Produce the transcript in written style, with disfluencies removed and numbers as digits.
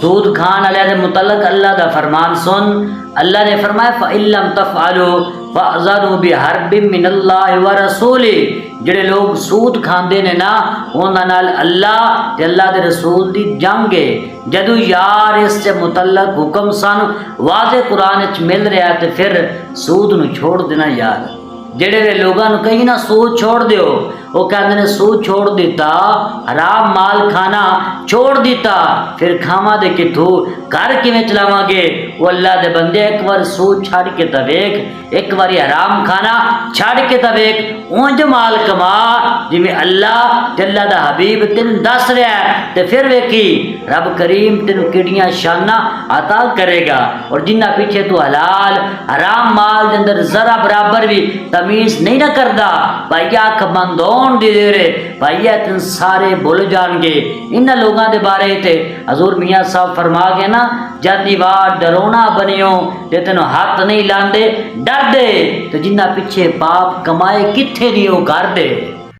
सूद खान वाले दे मुतलक अल्लाह दा फरमान सुन। अल्लाह ने फरमाया फ़इल्लम तफ़अलू फ़अज़नु बिहर्बिम मिनल्लाहि व रसूली। जिहड़े लोग सूद खांदे ने ना उन्हां नाल अल्लाह ते अल्लाह दे रसूल दी जंग है। जदों यार इस से मुतलक हुक्म सन वाज़े कुरान च मिल रहा ते फिर सूद नूं छोड़ देना यार। जेड़े वे लोगों को कही ना सूद छोड़ दियो, वो कहते ने सूद छोड़ दिता, हराम माल खाना छोड़ दिता, फिर खावा दे किथों, घर किवें चलावांगे। वो अल्लाह दे बंदे एक बार सूद छड़ के तो वेख, एक बार हराम खाना छड़ के तो वेख, उंज माल कमा जिवें अल्लाह ते अल्लाह दा हबीब तेन दस रहा है। ते फिर वेखी रब करीम तेन किड़ियां शाना अता करेगा। और जिन्ना पीछे तू हलाल हराम माल दे अंदर जरा बराबर भी तमीज नहीं ना करदा, भाईया अख बंद होन दी दे रे, भाईया तेन सारे भुल जाएंगे। इन लोगों के बारे ते हजूर मियाँ साहब फरमा गए ना, जाती वार डरोना बनियो ते तेन हाथ नहीं लांदे डर दे, तो जिन्ना पिछे पाप कमाए किथे नहीं वो कर दे।